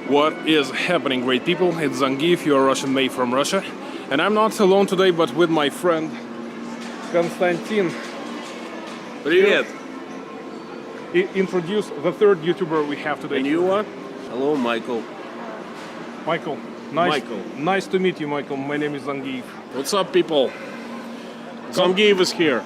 What is happening, great people? It's Zangief, your Russian made from Russia. And I'm not alone today, but with my friend Konstantin. Привет! Introduce the third YouTuber we have today. And you what? Hello, Michael. Michael. Nice to meet you, Michael. My name is Zangief. What's up, people? Zangief is here.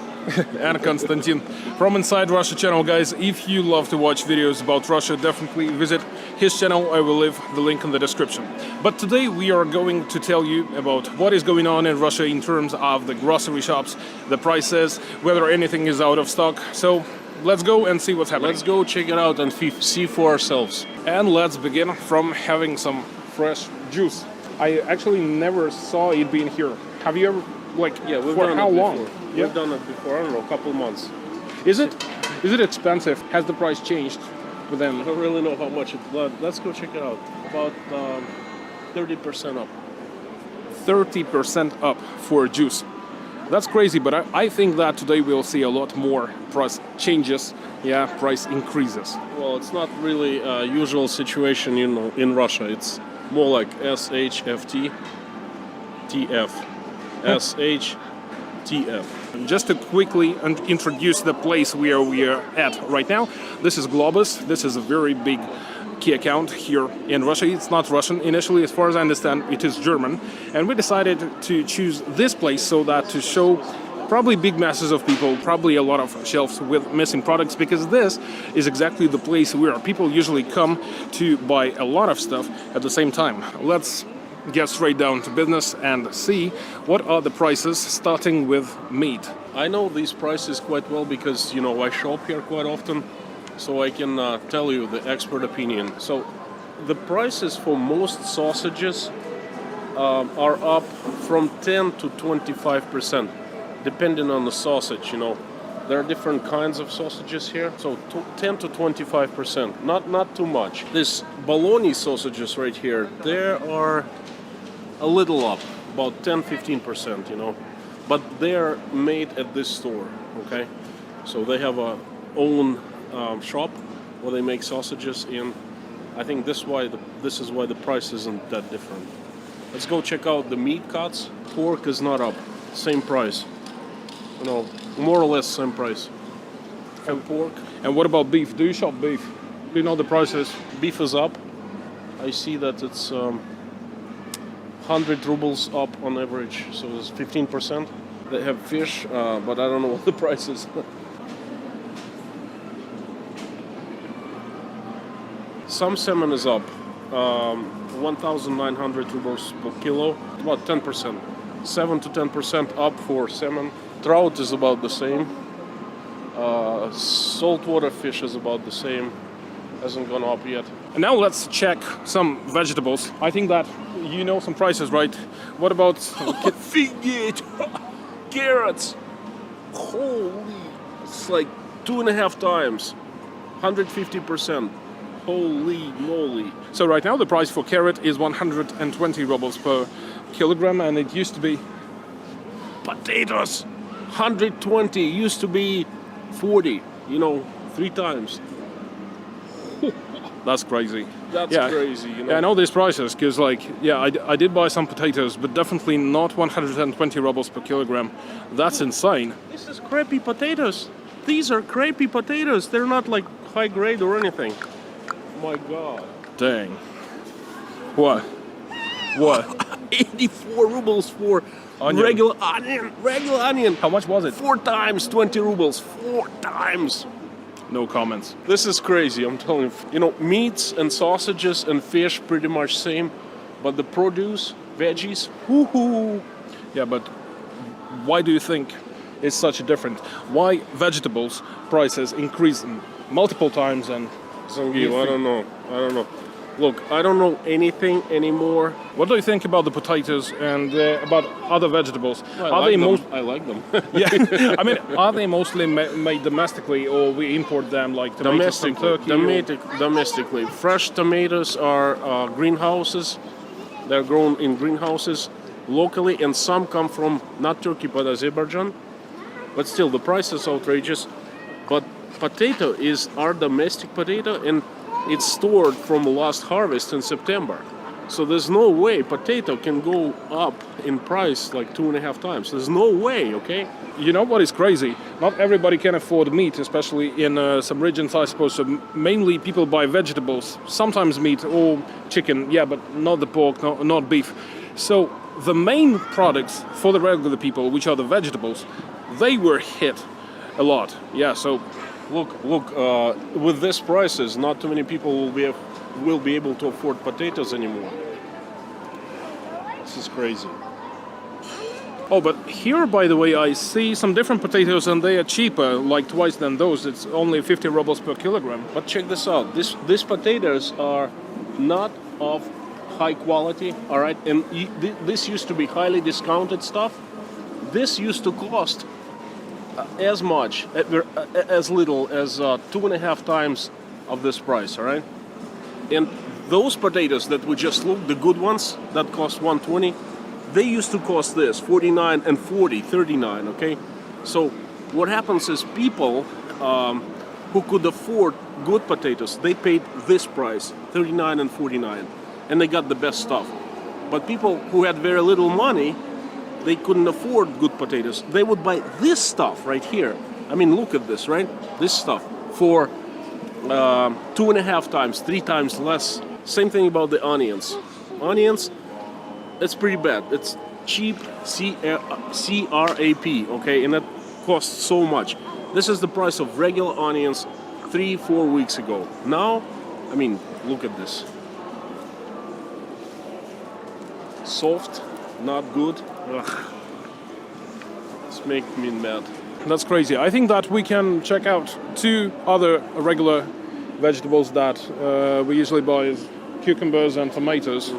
And Konstantin from Inside Russia channel, guys. If you love to watch videos about Russia, definitely visit his channel. I will leave the link in the description. But today we are going to tell you about what is going on in Russia in terms of the grocery shops, the prices, whether anything is out of stock. So let's go and see what's happening. Let's go check it out and see for ourselves. And let's begin from having some fresh juice. I actually never saw it being here. Have you ever, like, Yeah, we've for done how it long? before. Yeah. We've done it before, I don't know, a couple months. Is it expensive? Has the price changed with them? I don't really know how much let's go check it out. About 30% up. 30% up for juice. That's crazy, but I think that today we'll see a lot more price changes, price increases. Well, it's not really a usual situation, you know, in Russia. It's more like SHFT, TF, SHTF. Just to quickly introduce the place where we are at right now, this is Globus. This is a very big key account here in Russia. It's not Russian initially, as far as I understand, it is German. And we decided to choose this place so that to show probably big masses of people, probably a lot of shelves with missing products, because this is exactly the place where people usually come to buy a lot of stuff at the same time. Let's get straight down to business and see what are the prices, starting with meat. I know these prices quite well because, you know, I shop here quite often, so I can tell you the expert opinion. So the prices for most sausages are up from 10 to 25%, depending on the sausage, you know. There are different kinds of sausages here, so 10 to 25%, not too much. This bologna sausages right here, they are a little up, about 10-15%, you know, but they're made at this store, okay? So they have a own shop where they make sausages, and I think this is why the price isn't that different. Let's go check out the meat cuts. Pork is not up, same price, you know, more or less same price for pork. And what about beef? Do you shop beef? Do you know the prices? Beef is up. I see that it's 100 rubles up on average, so it's 15%. They have fish, but I don't know what the price is. Some salmon is up, 1,900 rubles per kilo, about 10%. 7 to 10% up for salmon. Trout is about the same. Saltwater fish is about the same. Hasn't gone up yet. And now let's check some vegetables. I think that you know some prices, right? What about Figget! Carrots! Holy! It's like 2.5 times. 150%. Holy moly. So right now the price for carrot is 120 rubles per kilogram, and it used to be Potatoes! 120, used to be 40, you know, 3 times. That's crazy. That's crazy, you know. Yeah, I know these prices, because, like, I did buy some potatoes, but definitely not 120 rubles per kilogram. That's insane. This is crappy potatoes. These are crappy potatoes. They're not like high grade or anything. My God. Dang. What? 84 rubles for Onion. regular onion. How much was it? 4 times 20 rubles. 4 times. No comments. This is crazy, I'm telling you. You know, meats and sausages and fish pretty much same, but the produce, veggies, woohoo! Yeah, but why do you think it's such a difference? Why vegetables prices increase multiple times and... Zangief, I don't know. Look, I don't know anything anymore. What do you think about the potatoes and about other vegetables? I like them. Yeah, I mean, are they mostly made domestically, or we import them like tomatoes from Turkey? Domestically. Fresh tomatoes are greenhouses. They're grown in greenhouses locally, and some come from not Turkey but Azerbaijan. But still, the price is outrageous. But potato is our domestic potato, and it's stored from last harvest in September. So there's no way potato can go up in price like 2.5 times. There's no way, okay? You know what is crazy? Not everybody can afford meat, especially in some regions, I suppose. So mainly people buy vegetables, sometimes meat or chicken, yeah, but not the pork, not beef. So the main products for the regular people, which are the vegetables, they were hit a lot. Yeah, so Look, with these prices, not too many people will be able to afford potatoes anymore. This is crazy. oh, but here, by the way, I see some different potatoes and they are cheaper, like twice than those. It's only 50 rubles per kilogram. But check this out. These potatoes are not of high quality, all right? And this used to be highly discounted stuff. This used to cost as much, as little as 2.5 times of this price, all right? And those potatoes that we just looked, the good ones that cost 120, they used to cost this 49 and 40, 39, okay? So what happens is people who could afford good potatoes, they paid this price, 39 and 49, and they got the best stuff. But people who had very little money, they couldn't afford good potatoes. They would buy this stuff right here. I mean, look at this, right? This stuff for 2.5 times, 3 times less. Same thing about the onions. Onions, it's pretty bad. It's cheap, CRAP, okay? And that costs so much. This is the price of regular onions 3-4 weeks ago. Now, I mean, look at this. Soft, not good. Ugh. It's making me mad. That's crazy. I think that we can check out 2 other regular vegetables that we usually buy is cucumbers and tomatoes.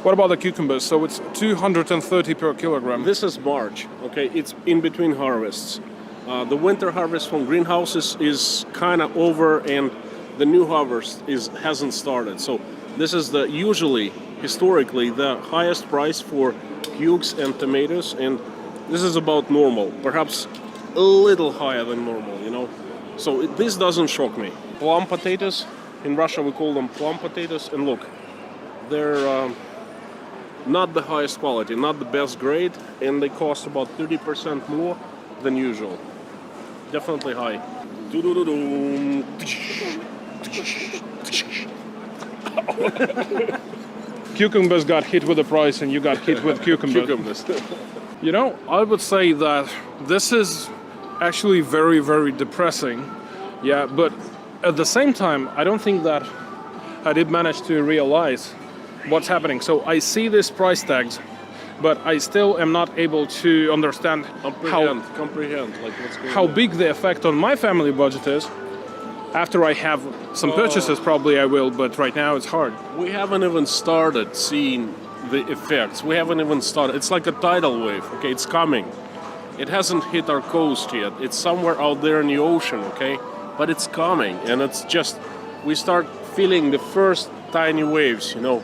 What about the cucumbers? So it's 230 per kilogram. This is March, okay? It's in between harvests. The winter harvest from greenhouses is kind of over and the new harvest hasn't started. So this is usually, historically, the highest price for cucumbers and tomatoes, and this is about normal, perhaps a little higher than normal, you know? So this doesn't shock me. Plum potatoes, in Russia we call them plum potatoes, and look, they're not the highest quality, not the best grade, and they cost about 30% more than usual. Definitely high. Cucumbers got hit with the price and you got hit with cucumbers. You know, I would say that this is actually very, very depressing. Yeah, but at the same time, I don't think that I did manage to realize what's happening. So I see these price tags, but I still am not able to understand comprehend like what's going how on. big the effect on my family budget is. After I have some purchases, probably I will, but right now it's hard. We haven't even started seeing the effects. We haven't even started. It's like a tidal wave, okay? It's coming. It hasn't hit our coast yet. It's somewhere out there in the ocean, okay? But it's coming, and it's just, we start feeling the first tiny waves, you know?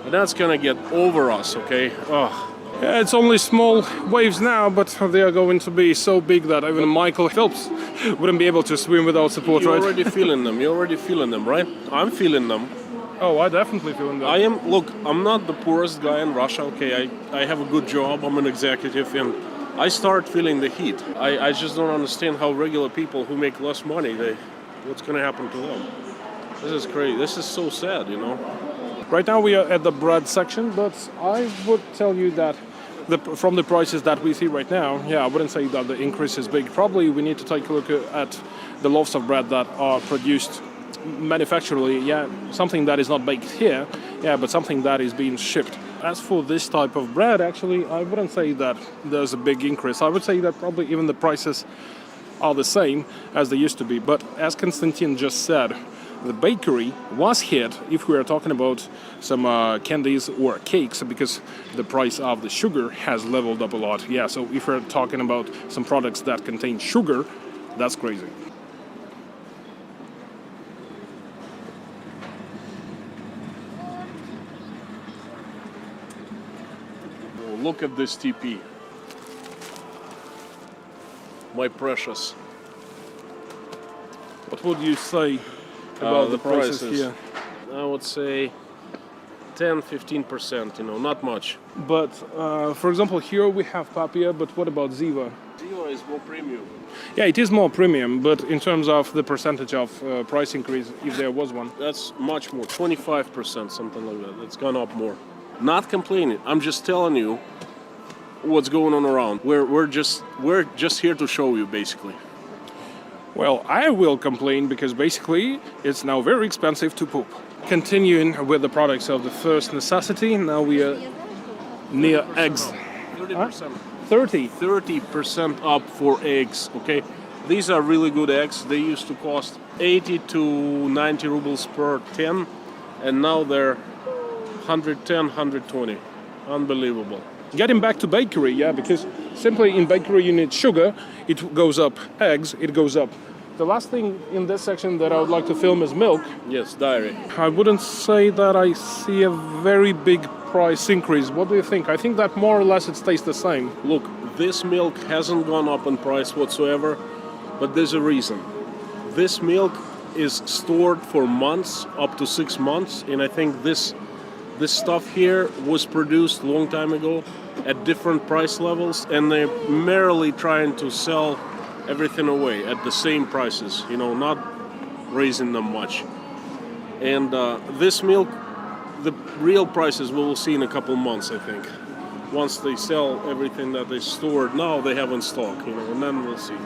And that's gonna get over us, okay? Ugh. Yeah, it's only small waves now, but they are going to be so big that even Michael Phelps wouldn't be able to swim without support, You're right? already feeling them. You're already feeling them, right? I'm feeling them. Oh, I definitely feel that. I'm not the poorest guy in Russia, okay? I have a good job, I'm an executive, and I start feeling the heat. I just don't understand how regular people who make less money, what's gonna happen to them? This is crazy. This is so sad, you know? Right now we are at the bread section, but I would tell you that from the prices that we see right now, yeah, I wouldn't say that the increase is big. Probably we need to take a look at the loaves of bread that are produced manufacturally, yeah, something that is not baked here, yeah, but something that is being shipped. As for this type of bread, actually, I wouldn't say that there's a big increase. I would say that probably even the prices are the same as they used to be. But as Konstantin just said, the bakery was hit if we are talking about some candies or cakes, because the price of the sugar has leveled up a lot. Yeah, so if we're talking about some products that contain sugar, that's crazy. Oh, look at this TP. My precious. What would you say about The the prices prices. here? I would say 10-15%, not much. But for example, here we have Papia, but what about Ziva? Zero is more premium. Yeah, it is more premium, but in terms of the percentage of price increase, if there was one. That's much more, 25%, something like that. It's gone up more. Not complaining. I'm just telling you what's going on around. We're just here to show you, basically. Well, I will complain because basically it's now very expensive to poop. Continuing with the products of the first necessity, now we are near eggs. 30%. 30. 30% up for eggs, okay? These are really good eggs. They used to cost 80 to 90 rubles per 10, and now they're 110, 120. Unbelievable. Getting back to bakery, yeah, because simply in bakery you need sugar, it goes up. Eggs, it goes up. The last thing in this section that I would like to film is milk. Yes, dairy. I wouldn't say that I see a very big price increase. What do you think? I think that more or less it stays the same. Look, this milk hasn't gone up in price whatsoever, but there's a reason. This milk is stored for months, up to 6 months, and I think this stuff here was produced a long time ago at different price levels, and they're merely trying to sell everything away at the same prices, not raising them much. And this milk, the real prices we will see in a couple months, I think. Once they sell everything that they stored now, they have in stock, and then we'll see.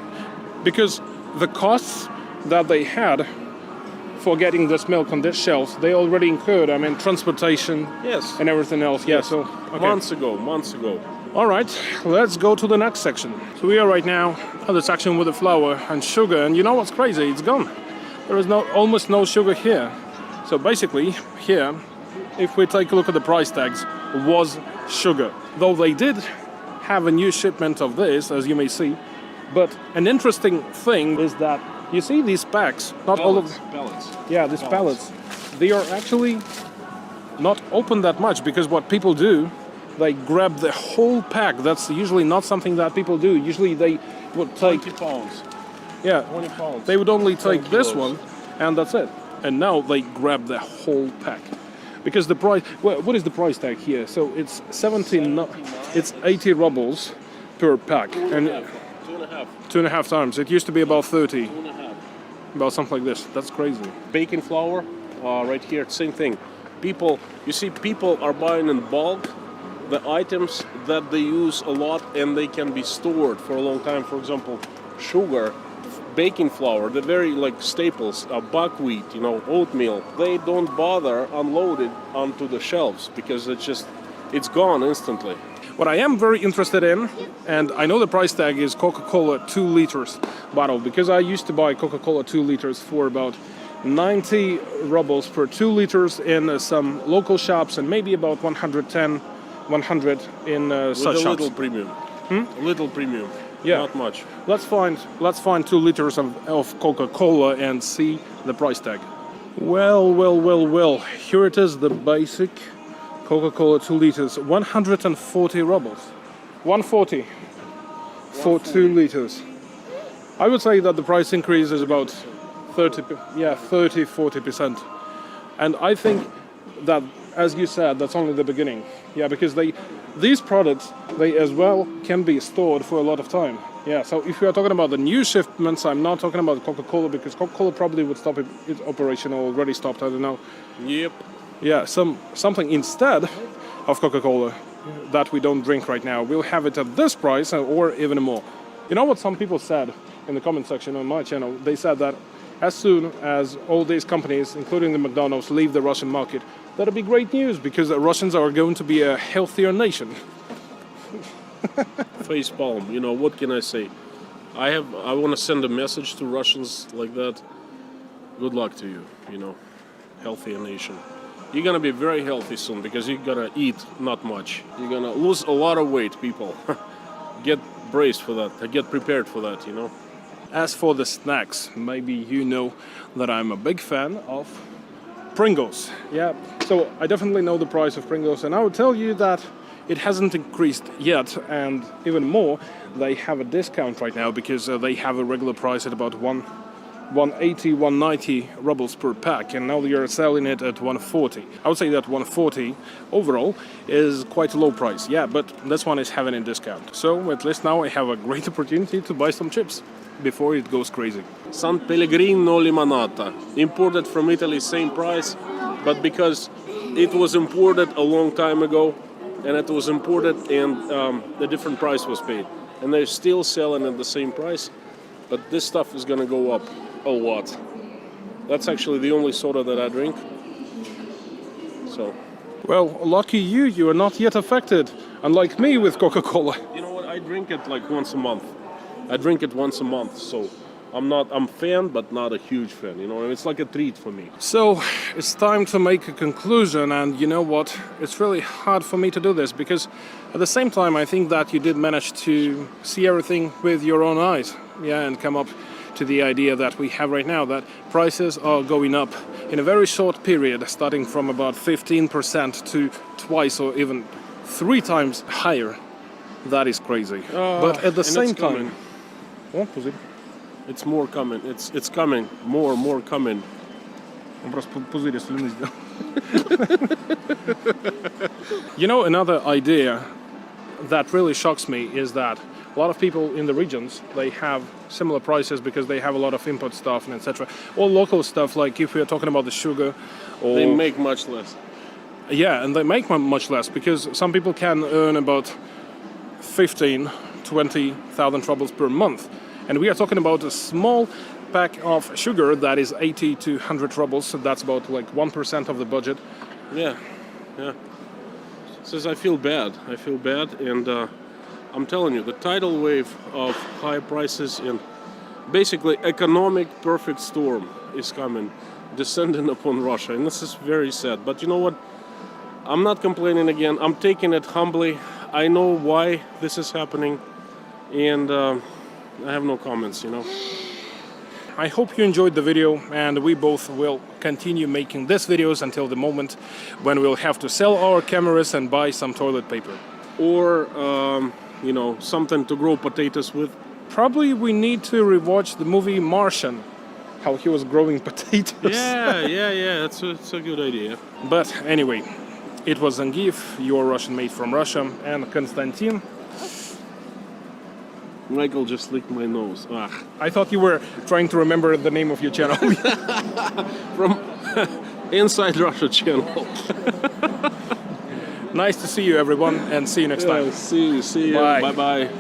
Because the costs that they had for getting this milk on this shelves, they already incurred. I mean, transportation, yes, and everything else. Yes. Yeah, so okay. Months ago. All right, let's go to the next section. So we are right now at the section with the flour and sugar, and you know what's crazy? It's gone. There is almost no sugar here. So basically, here, if we take a look at the price tags, was sugar. Though they did have a new shipment of this, as you may see. But an interesting thing is that you see these packs, not all of pellets. Yeah, these pallets. They are actually not open that much because what people do, they grab the whole pack. That's usually not something that people do. Usually they would take 20 pounds. Yeah, 20 pounds. they would only take 10 this kilos. one, and that's it. And now they grab the whole pack. Because the price, well, what is the price tag here? So it's 80 rubles per pack. Two and a half. 2.5 times. It used to be about 30. 2.5. About something like this. That's crazy. Baking flour, right here, same thing. People are buying in bulk the items that they use a lot and they can be stored for a long time. For example, sugar, baking flour, the very staples, buckwheat, oatmeal. They don't bother unload it onto the shelves because it's gone instantly. What I am very interested in, and I know the price tag is Coca-Cola 2 liters bottle, because I used to buy Coca-Cola 2 liters for about 90 rubles per 2 liters in some local shops, and maybe about 110, 100 in such With a shops. little premium. A little premium. Yeah. Not much. Let's find 2 liters of Coca-Cola and see the price tag. Well. Here it is, the basic Coca-Cola 2 liters, 140 rubles. 140 for 2 liters. I would say that the price increase is about 30-40%. And I think that, as you said, that's only the beginning. Yeah, because these products, they as well can be stored for a lot of time. Yeah, so if you are talking about the new shipments, I'm not talking about Coca-Cola, because Coca-Cola probably would stop its operation, or already stopped, I don't know. Yep. Yeah, something instead of Coca-Cola that we don't drink right now. We'll have it at this price or even more. You know what some people said in the comment section on my channel? They said that as soon as all these companies, including the McDonald's, leave the Russian market, that'll be great news, because the Russians are going to be a healthier nation. Facepalm, what can I say? I want to send a message to Russians like that. Good luck to you, healthier nation. You're gonna be very healthy soon, because you're gonna eat not much. You're gonna lose a lot of weight, people. Get braced for that. Get prepared for that, As for the snacks, maybe you know that I'm a big fan of Pringles. Yeah, so I definitely know the price of Pringles, and I will tell you that it hasn't increased yet, and even more, they have a discount right now, because they have a regular price at about 180, 190 rubles per pack, and now you're selling it at 140. I would say that 140 overall is quite a low price, yeah, but this one is having a discount. So at least now I have a great opportunity to buy some chips before it goes crazy. San Pellegrino limonata, imported from Italy, same price, but because it was imported a long time ago, and it was imported and a different price was paid, and they're still selling at the same price, but this stuff is gonna go up a lot. That's actually the only soda that I drink. So, Well, lucky you, you are not yet affected, unlike me with Coca-Cola. you know what? I drink it like once a month. I drink it once a month, so I'm a fan, but not a huge fan. You know, it's like a treat for me. So it's time to make a conclusion, and you know what? It's really hard for me to do this because at the same time I think that you did manage to see everything with your own eyes, yeah, and come up to the idea that we have right now, that prices are going up in a very short period, starting from about 15% to twice or even 3 times higher. That is crazy. But at the same time, what was it? It's more coming. It's coming. More coming. Он просто пузырь слюны сделал. You know, another idea that really shocks me is that a lot of people in the regions, they have similar prices because they have a lot of import stuff and etc. Or local stuff, like if we are talking about the sugar, or They make much less. yeah, and they make much less because some people can earn about 15, 20,000 rubles per month. And we are talking about a small pack of sugar that is 80 to 100 rubles, so that's about like 1% of the budget. Yeah. Says I feel bad, and I'm telling you, the tidal wave of high prices and basically economic perfect storm is coming, descending upon Russia, and this is very sad. But you know what? I'm not complaining again. I'm taking it humbly. I know why this is happening, and I have no comments, you know. I hope you enjoyed the video, and we both will continue making these videos until the moment when we'll have to sell our cameras and buy some toilet paper. Or, you know, something to grow potatoes with. Probably we need to rewatch the movie Martian, how he was growing potatoes. Yeah, it's a good idea. But anyway, it was Zangief, your Russian mate from Russia, and Konstantin. Michael just licked my nose. Ah. I thought you were trying to remember the name of your channel. From Inside Russia channel. Nice to see you, everyone, and see you next time. See you. Bye. Bye.